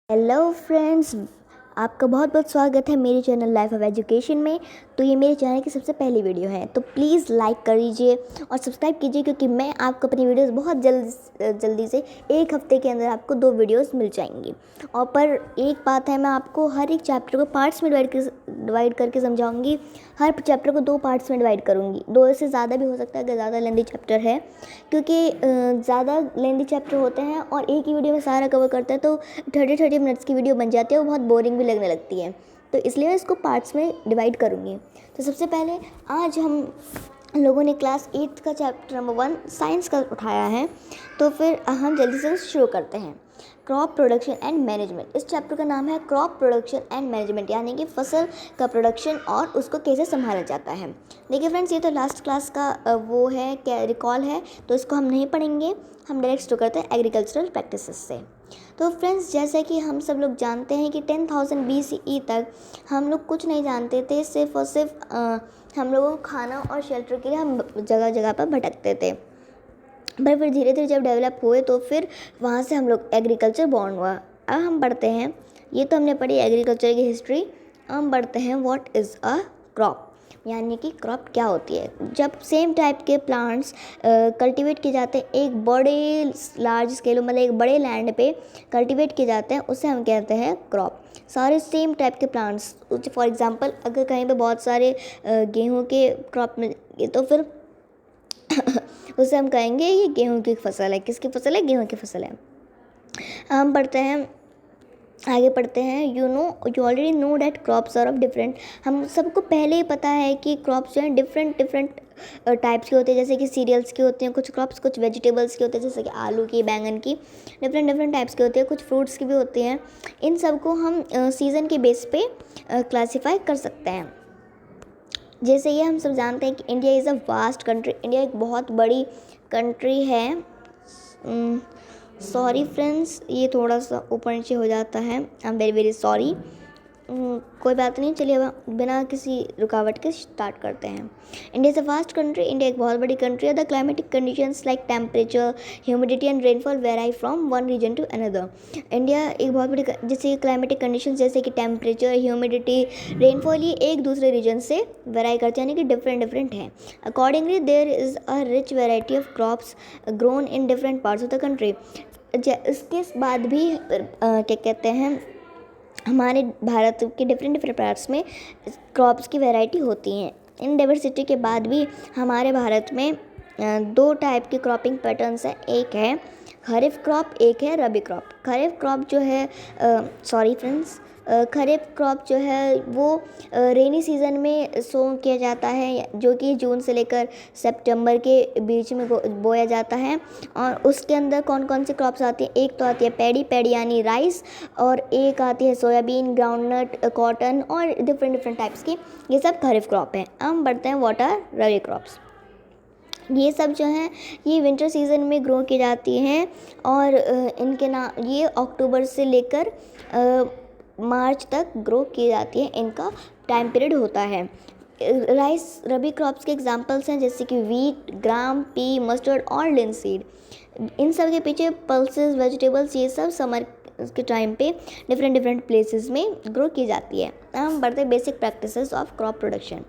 Hello friends, आपका बहुत बहुत स्वागत है मेरे चैनल लाइफ ऑफ एजुकेशन में। तो ये मेरे चैनल की सबसे पहली वीडियो है, तो प्लीज़ लाइक कर लीजिए और सब्सक्राइब कीजिए, क्योंकि मैं आपको अपनी वीडियोस बहुत जल्दी से एक हफ्ते के अंदर आपको 2 वीडियोस मिल जाएंगी। और पर एक बात है, मैं आपको हर एक चैप्टर को पार्ट्स में डिवाइड करके समझाऊंगी। हर चैप्टर को 2 पार्ट्स में डिवाइड करूँगी, 2 से ज़्यादा भी हो सकता है अगर ज़्यादा लेंदी चैप्टर है, क्योंकि ज़्यादा लेंदी चैप्टर होते हैं और एक ही वीडियो में सारा कवर करते हैं तो 30 मिनट्स की वीडियो बन जाती है, वो बहुत बोरिंग भी लगने लगती है। तो इसलिए मैं इसको पार्ट्स में डिवाइड करूँगी। तो सबसे पहले आज हम लोगों ने क्लास 8 का चैप्टर नंबर 1 साइंस का उठाया है, तो फिर हम जल्दी से शुरू करते हैं। क्रॉप प्रोडक्शन एंड मैनेजमेंट, इस चैप्टर का नाम है क्रॉप प्रोडक्शन एंड मैनेजमेंट, यानी कि फसल का प्रोडक्शन और उसको कैसे संभाला जाता है। देखिए फ्रेंड्स, ये तो लास्ट क्लास का वो है, क्या रिकॉल है, तो इसको हम नहीं पढ़ेंगे, हम डायरेक्ट शुरू करते हैं एग्रीकल्चरल प्रैक्टिसेस से। तो फ्रेंड्स, जैसे कि हम सब लोग जानते हैं कि 10,000 BCE तक हम लोग कुछ नहीं जानते थे, सिर्फ और सिर्फ हम लोगों को खाना और शेल्टर के लिए हम जगह जगह पर भटकते थे। पर फिर धीरे धीरे जब डेवलप हुए तो फिर वहाँ से हम लोग एग्रीकल्चर बॉर्न हुआ। अब हम पढ़ते हैं, ये तो हमने पढ़ी एग्रीकल्चर की हिस्ट्री। हम पढ़ते हैं व्हाट इज़ अ क्रॉप, यानी कि क्रॉप क्या होती है। जब सेम टाइप के प्लांट्स कल्टीवेट किए जाते हैं एक बड़े लार्ज स्केल, मतलब एक बड़े लैंड पे कल्टीवेट किए जाते हैं, उसे हम कहते हैं क्रॉप। सारे सेम टाइप के प्लांट्स, फॉर एग्जांपल अगर कहीं पे बहुत सारे गेहूं के क्रॉप में, तो फिर उसे हम कहेंगे ये गेहूं की फसल है। किसकी फसल है? गेहूं की फसल है। हम पढ़ते हैं, आगे पढ़ते हैं। You already know that crops are of different, हम सबको पहले ही पता है कि क्रॉप्स जो हैं डिफरेंट टाइप्स के होते हैं। जैसे कि सीरियल्स के होते हैं कुछ क्रॉप्स, कुछ वेजिटेबल्स के होते हैं जैसे कि आलू की, बैंगन की, डिफरेंट टाइप्स के होते हैं। कुछ फ्रूट्स की भी होती हैं। इन सबको हम सीज़न के बेस पे क्लासीफाई कर सकते हैं। जैसे ये हम सब जानते हैं कि India is a vast country, India एक बहुत बड़ी कंट्री है। सॉरी फ्रेंड्स, ये थोड़ा सा ऊपर नीचे हो जाता है, I am very very sorry. कोई बात नहीं, चलिए अब बिना किसी रुकावट के स्टार्ट करते हैं। India is a vast country, India एक बहुत बड़ी कंट्री है। The climatic conditions like temperature, humidity and rainfall vary from one region to another. India एक बहुत बड़ी, जैसे क्लाइमेटिक कंडीशंस जैसे कि टेम्परेचर, ह्यूमिडिटी, रेनफॉल, ये एक दूसरे रीजन से वेराई करते हैं, यानी कि डिफरेंट हैं। Accordingly there is a rich variety of crops grown in different parts of the country. इसके बाद भी क्या कहते हैं, हमारे भारत के डिफरेंट पार्ट्स में क्रॉप्स की वैरायटी होती हैं। इन डाइवर्सिटी के बाद भी हमारे भारत में 2 टाइप के क्रॉपिंग पैटर्न्स हैं। एक है खरीफ क्रॉप, एक है रबी क्रॉप। खरीफ क्रॉप जो है, सॉरी फ्रेंड्स, खरीफ क्रॉप जो है वो रेनी सीज़न में सो किया जाता है, जो कि जून से लेकर सितंबर के बीच में बोया जाता है। और उसके अंदर कौन कौन सी क्रॉप्स आती हैं? एक तो आती है पैडी यानी राइस, और एक आती है सोयाबीन, ग्राउंडनट, कॉटन और डिफरेंट टाइप्स की। ये सब खरीफ क्रॉप हैं। हम बढ़ते हैं व्हाट आर रबी क्रॉप्स। ये सब जो हैं ये विंटर सीज़न में ग्रो की जाती हैं, और इनके नाम, ये अक्टूबर से लेकर मार्च तक ग्रो की जाती है, इनका टाइम पीरियड होता है। राइस रबी क्रॉप्स के एग्जांपल्स हैं जैसे कि वीट, ग्राम, पी, मस्टर्ड और लिनसीड। इन सब के पीछे पल्सेस, वेजिटेबल्स, ये सब समर के टाइम पे डिफरेंट प्लेसेस में ग्रो की जाती है। हम बढ़ते हैं basic practices of crop production.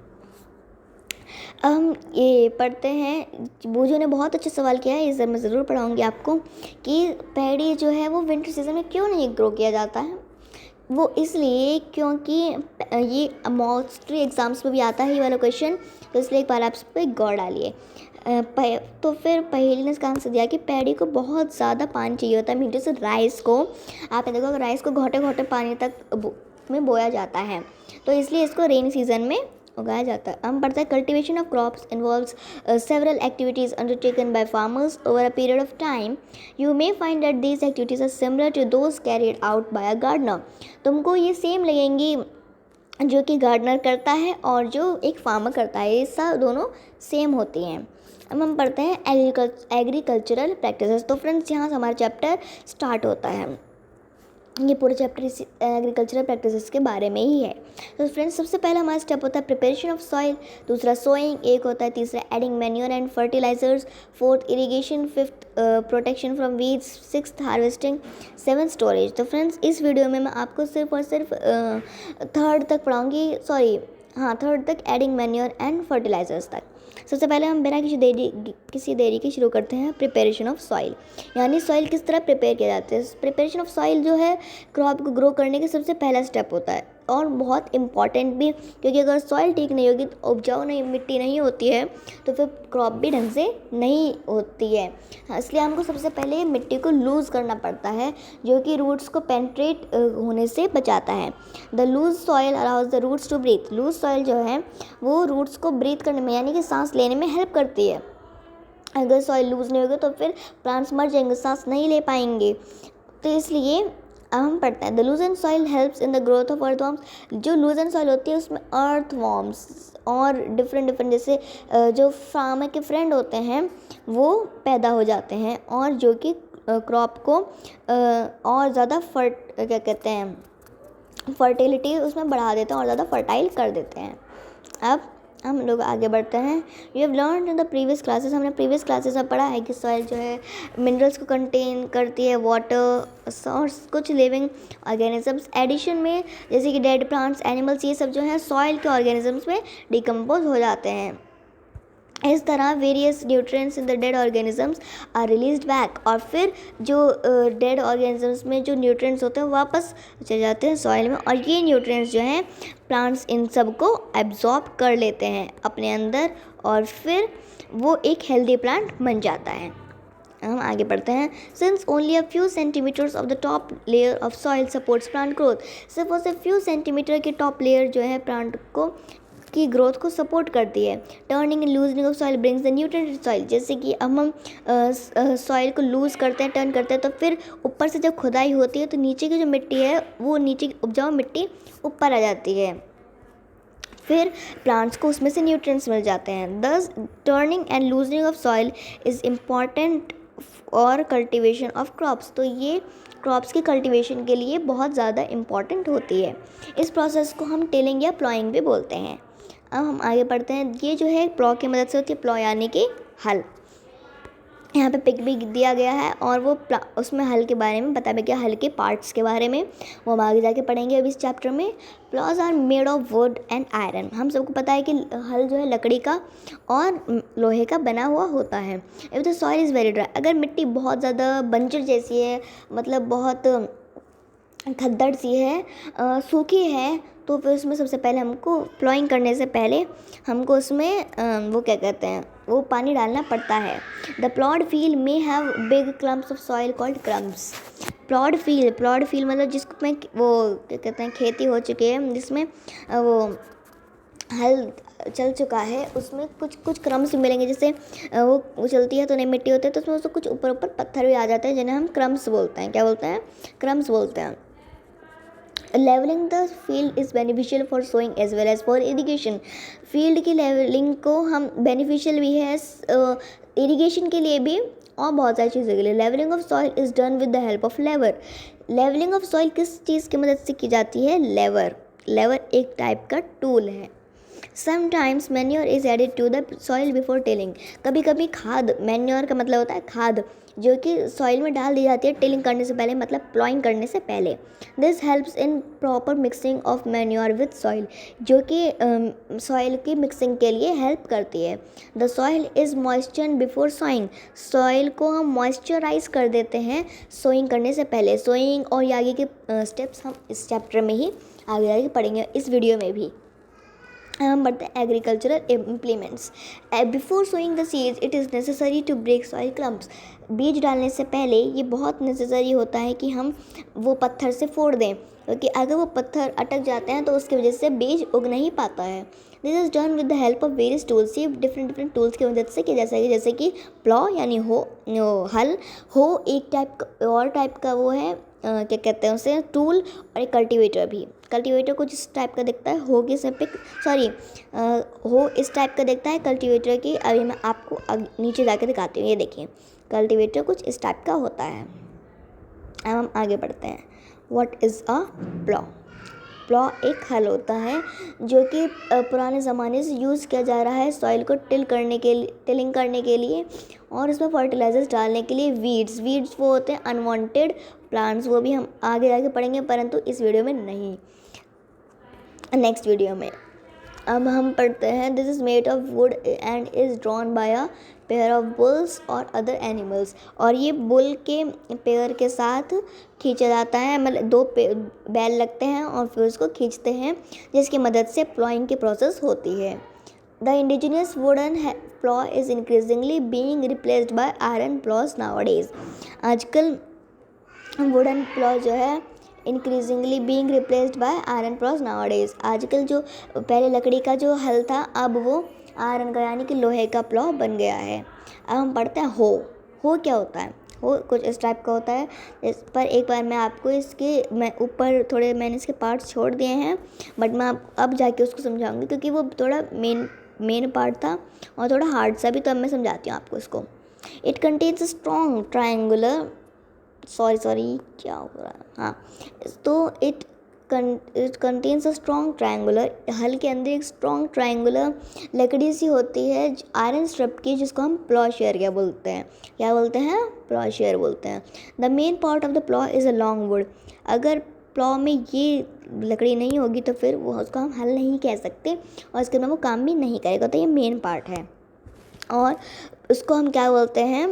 हम ये पढ़ते हैं, बूझो ने बहुत अच्छा सवाल किया है, इस मैं ज़रूर पढ़ाऊँगी आपको, कि पैडी जो है वो विंटर सीज़न में क्यों नहीं ग्रो किया जाता है। वो इसलिए क्योंकि ये मोस्टली एग्ज़ाम्स में भी आता है ये वाला क्वेश्चन, तो इसलिए एक बार आप इस पर गौर डालिए। तो फिर पहेली ने इसका आंसर दिया कि पैडी को बहुत ज़्यादा पानी चाहिए होता है। मीठे से राइस को, आपने देखो अगर राइस को घोटे पानी तक में बोया जाता है, तो इसलिए इसको रेनी सीज़न में उगाया जाता है। हम पढ़ते हैं cultivation of crops involves several activities undertaken by farmers over a period of time. You may find that these activities are similar to those carried out by a gardener. तुमको ये same लगेंगी जो कि गार्डनर करता है और जो एक फार्मर करता है, ये सब दोनों सेम होती हैं। अब हम पढ़ते हैं एग्रीकल्चरल प्रैक्टिसेस। तो फ्रेंड्स, यहाँ से हमारा चैप्टर स्टार्ट होता है। ये पूरा चैप्टर इसी एग्रीकल्चरल प्रैक्टिसेस के बारे में ही है। तो फ्रेंड्स, सबसे पहला हमारा स्टेप होता है प्रिपरेशन ऑफ सॉइल, दूसरा सोइंग एक होता है, तीसरा adding manure and fertilisers, fourth irrigation, fifth protection from weeds, sixth harvesting, seventh storage. तो फ्रेंड्स, इस वीडियो में मैं आपको सिर्फ और सिर्फ थर्ड तक पढ़ाऊँगी, थर्ड तक एडिंग मैन्योर एंड फर्टिलाइजर्स तक। सबसे पहले हम बिना किसी देरी के शुरू करते हैं प्रिपरेशन ऑफ सॉइल, यानी सॉइल किस तरह प्रिपेयर किया जाता है। प्रिपरेशन ऑफ सॉइल जो है क्रॉप को ग्रो करने का सबसे पहला स्टेप होता है और बहुत इम्पॉर्टेंट भी, क्योंकि अगर सॉइल ठीक नहीं होगी तो उपजाऊ मिट्टी नहीं होती है तो फिर क्रॉप भी ढंग से नहीं होती है। इसलिए हमको सबसे पहले मिट्टी को लूज़ करना पड़ता है, जो कि रूट्स को पेनिट्रेट होने से बचाता है। The loose soil allows the roots to breathe. Loose soil जो है वो रूट्स को ब्रीथ करने में, यानी कि सांस लेने में हेल्प करती है। अगर सॉइल लूज़ नहीं होगी तो फिर प्लांट्स मर जाएंगे, सांस नहीं ले पाएंगे। तो इसलिए अब हम पढ़ते हैं the लूजन soil helps in the growth of earthworms. जो लूजन सॉइल होती है उसमें अर्थवॉर्म्स और डिफरेंट जैसे जो फार्मर के फ्रेंड होते हैं वो पैदा हो जाते हैं, और जो कि क्रॉप को और ज़्यादा फर्टिलिटी उसमें बढ़ा देते हैं और ज़्यादा फर्टाइल कर देते हैं। अब हम लोग आगे बढ़ते हैं। You have learn in the previous classes. हमने प्रीवियस क्लासेस में पढ़ा है कि सॉइल जो है मिनरल्स को कंटेन करती है, वाटर और कुछ लिविंग ऑर्गेनिजम्स एडिशन में, जैसे कि डेड प्लांट्स, एनिमल्स, ये सब जो है सॉइल के ऑर्गेनिजम्स में डिकम्पोज हो जाते हैं। इस तरह various nutrients in the dead organisms are released back, और फिर जो डेड ऑर्गेनिजम्स में जो न्यूट्रिएंट्स होते हैं वापस चले जाते हैं सॉइल में, और ये न्यूट्रिएंट्स जो हैं प्लांट्स इन सब को एब्जॉर्ब कर लेते हैं अपने अंदर, और फिर वो एक हेल्दी प्लांट बन जाता है। हम आगे बढ़ते हैं। Since only a few centimetres of the top layer of soil supports plant growth. सिर्फ और सिर्फ फ्यू सेंटीमीटर की टॉप लेयर जो है प्लांट को की ग्रोथ को सपोर्ट करती है। Turning and loosening of soil brings the nutrient soil. जैसे कि अब हम सॉइल को लूज़ करते हैं, टर्न करते हैं, तो फिर ऊपर से जब खुदाई होती है तो नीचे की जो मिट्टी है वो नीचे की उपजाऊ मिट्टी ऊपर आ जाती है, फिर प्लांट्स को उसमें से न्यूट्रिएंट्स मिल जाते हैं। दस turning and loosening of soil is important और कल्टिवेशन ऑफ क्रॉप्स। तो ये क्रॉप्स की कल्टिवेशन के लिए बहुत ज़्यादा इम्पॉर्टेंट होती है। इस प्रोसेस को हम टिलिंग या प्लॉइंग भी बोलते हैं। अब हम आगे बढ़ते हैं। ये जो है प्लॉ की मदद से होती है, प्लॉ यानी कि हल। यहाँ पे पिक भी दिया गया है और वो उसमें हल के बारे में बताया गया, हल के पार्ट्स के बारे में, वो हम आगे जाके पढ़ेंगे अभी इस चैप्टर में। Ploughs are made of wood and iron. हम सबको पता है कि हल जो है लकड़ी का और लोहे का बना हुआ होता है। If the soil is very dry, अगर मिट्टी बहुत ज़्यादा बंजर जैसी है, मतलब बहुत खद्दड़ सी है, सूखी है, तो फिर उसमें सबसे पहले हमको प्लॉइंग करने से पहले हमको उसमें वो क्या कहते हैं, वो पानी डालना पड़ता है। द प्लॉड फील्ड में have big clumps of soil called crumbs. Ploughed field मतलब जिसको में वो क्या कहते हैं, खेती हो चुकी है, जिसमें वो हल चल चुका है, उसमें कुछ क्रम्स मिलेंगे। जैसे वो चलती है तो नई मिट्टी होती है तो उसमें उसको कुछ ऊपर पत्थर भी आ जाते हैं, जिन्हें हम क्रम्स बोलते हैं। क्या बोलते हैं? क्रम्स बोलते हैं। Levelling the field is beneficial for sowing as well as for irrigation. Field की लेवलिंग को हम बेनिफिशियल भी है इरीगेशन के लिए भी और बहुत सारी चीज़ों के लिए। Levelling of soil is done with the help of leveller. Levelling of soil किस चीज़ की मदद से की जाती है? लेवर एक टाइप का टूल है। Sometimes manure is added to the soil before tilling. कभी कभी खाद, मैन्योर का मतलब होता है खाद, जो कि सॉइल में डाल दी जाती है टिलिंग करने से पहले, मतलब प्लॉइंग करने से पहले। This helps in proper mixing of manure with soil, जो कि सॉइल की मिक्सिंग के लिए हेल्प करती है। The soil is moisture before sowing. Soil को हम मॉइस्चराइज कर देते हैं सोइंग करने से पहले। सोइंग और आगे के स्टेप्स हम इस चैप्टर में ही आगे पढ़ेंगे, इस वीडियो में भी। हम बढ़ते हैं agricultural implements. Before sowing the seeds it is necessary to break soil clumps. बीज डालने से पहले ये बहुत नेसेसरी होता है कि हम वो पत्थर से फोड़ दें, क्योंकि अगर वो पत्थर अटक जाते हैं तो उसकी वजह से बीज उग नहीं पाता है। This is done with the help of various tools. ये डिफरेंट टूल्स की मदद से किया जैसे कि प्लॉ यानी हल, हो एक टाइप का वो है, क्या कहते हैं उसे, टूल, और एक कल्टीवेटर भी। कल्टीवेटर कुछ इस टाइप का दिखता है, हो इस टाइप का दिखता है कल्टीवेटर की। अभी मैं आपको नीचे जाकर दिखाती हूँ। ये देखिए, कल्टीवेटर कुछ इस टाइप का होता है। अब हम आगे बढ़ते हैं। What is a plough? Plough एक हल होता है जो कि पुराने ज़माने से यूज़ किया जा रहा है सॉइल को टिलिंग करने के लिए और उसमें फर्टिलाइजर्स डालने के लिए। वीड्स वो होते हैं अनवांटेड प्लांट्स, वो भी हम आगे जाके पढ़ेंगे परंतु इस वीडियो में नहीं, नेक्स्ट वीडियो में। अब हम पढ़ते हैं this is made of wood and is drawn by a pair of bulls और अदर एनिमल्स। और ये बुल के पेयर के साथ खींचा जाता है, मतलब दो बैल लगते हैं और फिर उसको खींचते हैं जिसकी मदद से प्लॉइंग की प्रोसेस होती है। The indigenous wooden plough is increasingly being replaced by iron applause nowadays. आजकल वुडन प्लॉ जो है increasingly being replaced by iron applause nowadays. आजकल जो पहले लकड़ी का जो हल था अब वो आयरन का यानी कि लोहे का प्लॉ बन गया है। अब हम पढ़ते हैं हो क्या होता है। हो कुछ इस टाइप का होता है। इस पर एक बार मैं आपको मैं ऊपर थोड़े मैंने इसके पार्ट्स छोड़ दिए हैं बट मैं अब जाके उसको समझाऊंगी क्योंकि वो थोड़ा मेन पार्ट था और थोड़ा हार्ड सा भी, तो अब मैं समझाती हूँ आपको इसको। It contains strong triangular sorry क्या हो रहा है, हाँ, तो it contains a strong triangular, हल के अंदर एक स्ट्रॉन्ग ट्रायंगुलर लकड़ी सी होती है आयरन स्ट्रिप की, जिसको हम प्लॉशेयर क्या बोलते हैं प्लॉशेयर बोलते हैं। The main part of the plough is a long would. अगर प्लॉ में ये लकड़ी नहीं होगी तो फिर वो उसको हम हल नहीं कह सकते और इसके बाद वो काम भी नहीं करेगा, तो ये मेन पार्ट है। और उसको हम क्या बोलते हैं,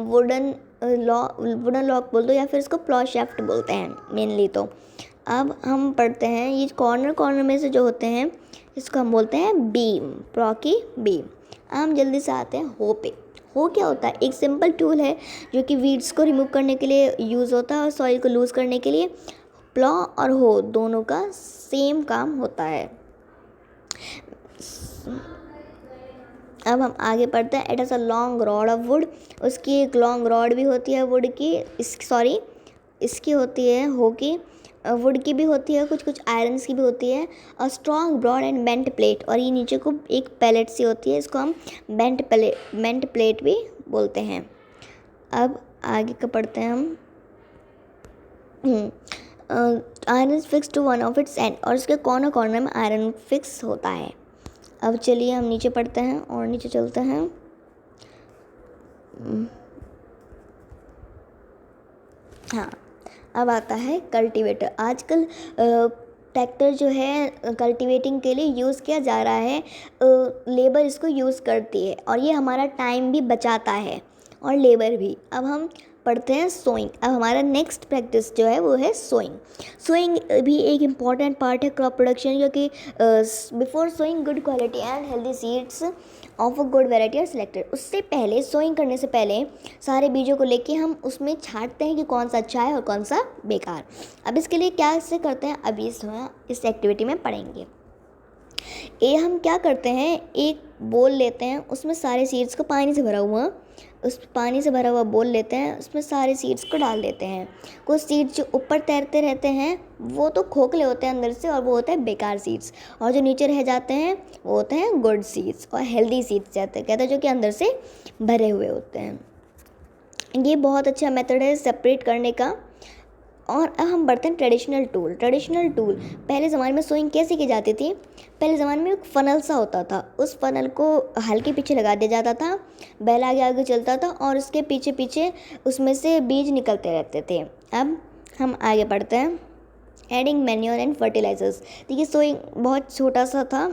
वुडन लॉक बोल दो या फिर इसको प्लॉ शाफ्ट बोलते हैं मेनली। तो अब हम पढ़ते हैं ये कॉर्नर में से जो होते हैं इसको हम बोलते हैं बीम, प्लॉ की बीम। हम जल्दी से आते हैं हो पे। हो क्या होता है, एक सिंपल टूल है जो कि वीड्स को रिमूव करने के लिए यूज़ होता है और सॉइल को लूज़ करने के लिए। प्लॉ और हो दोनों का सेम काम होता है। अब हम आगे पढ़ते हैं। It is a long rod of would. उसकी एक लॉन्ग रॉड भी होती है वुड की, इसकी होती है हो की, वुड की भी होती है, कुछ आयरन्स की भी होती है। और strong broad and bent plate, और ये नीचे को एक पैलेट सी होती है, इसको हम बेंट प्लेट भी बोलते हैं। अब आगे का पढ़ते हैं हम। Iron is fix to one of its end, और इसके कॉर्नर में आयरन फिक्स होता है। अब चलिए हम नीचे पढ़ते हैं और नीचे चलते हैं। हाँ, अब आता है कल्टीवेटर। आजकल ट्रैक्टर जो है कल्टीवेटिंग के लिए यूज़ किया जा रहा है। लेबर इसको यूज़ करती है और ये हमारा टाइम भी बचाता है और लेबर भी। अब हम पढ़ते हैं सोइंग। अब हमारा नेक्स्ट प्रैक्टिस जो है वो है सोइंग। सोइंग भी एक इम्पॉर्टेंट पार्ट है क्रॉप प्रोडक्शन, क्योंकि before sowing good quality and healthy seeds of a good variety are selected. उससे पहले सोइंग करने से पहले सारे बीजों को लेके हम उसमें छांटते हैं कि कौन सा अच्छा है और कौन सा बेकार। अब इसके लिए क्या से करते हैं, अभी इस एक्टिविटी में पढ़ेंगे। हम क्या करते हैं, एक बोल लेते हैं, उसमें सारे सीड्स को पानी से भरा हुआ बोल लेते हैं, उसमें सारे सीड्स को डाल देते हैं। कुछ सीड्स जो ऊपर तैरते रहते हैं वो तो खोखले होते हैं अंदर से और वो होते हैं बेकार सीड्स, और जो नीचे रह जाते हैं वो होते हैं गुड सीड्स और हेल्दी सीड्स कहते हैं जो कि अंदर से भरे हुए होते हैं। ये बहुत अच्छा मेथड है सेपरेट करने का। और अब हम बढ़ते हैं ट्रेडिशनल टूल। पहले ज़माने में सोइंग कैसे की जाती थी, पहले ज़माने में एक फ़नल सा होता था, उस फ़नल को हल के पीछे लगा दिया जाता था, बैल आगे आगे चलता था और उसके पीछे पीछे उसमें से बीज निकलते रहते थे। अब हम आगे बढ़ते हैं। Adding manure and fertilisers. देखिए सोइंग बहुत छोटा सा था,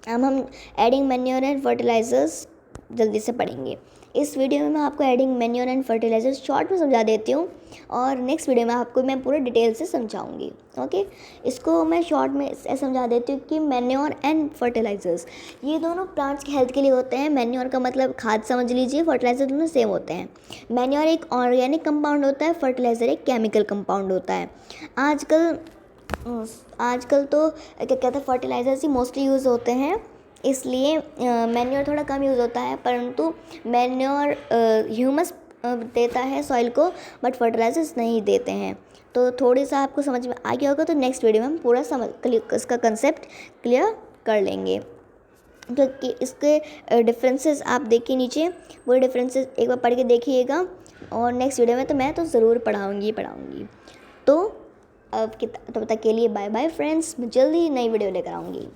अब हम एडिंग मैन्योर एंड फर्टिलाइजर्स जल्दी से पढ़ेंगे। इस वीडियो में मैं आपको adding manure and fertiliser short में समझा देती हूँ और नेक्स्ट वीडियो में आपको मैं पूरे डिटेल से समझाऊंगी। ओके, इसको मैं शॉर्ट में समझा देती हूँ कि मैन्योर एंड फर्टिलाइजर्स ये दोनों प्लांट्स की हेल्थ के लिए होते हैं। मैन्योर का मतलब खाद समझ लीजिए, फर्टिलाइजर दोनों सेम होते हैं। मैन्योर एक ऑर्गेनिक कंपाउंड होता है, फर्टिलाइजर एक केमिकल कंपाउंड होता है। आजकल तो क्या कहते हैं फर्टिलाइजर्स ही मोस्टली यूज़ होते हैं, इसलिए मैन्योर थोड़ा कम यूज़ होता है, परंतु मैन्योर ह्यूमस देता है सॉइल को बट फर्टिलाइजर्स नहीं देते हैं। तो थोड़ी सा आपको समझ में आ गया होगा, तो नेक्स्ट वीडियो में हम पूरा इसका कंसेप्ट क्लियर कर लेंगे। क्योंकि इसके डिफरेंसेस आप देखिए नीचे, वो डिफरेंसेस एक बार पढ़ के देखिएगा और नेक्स्ट वीडियो में तो मैं तो ज़रूर पढ़ाऊँगी। तो अब तब तक के लिए बाय बाय फ्रेंड्स, मैं जल्दी नई वीडियो लेकर आऊँगी।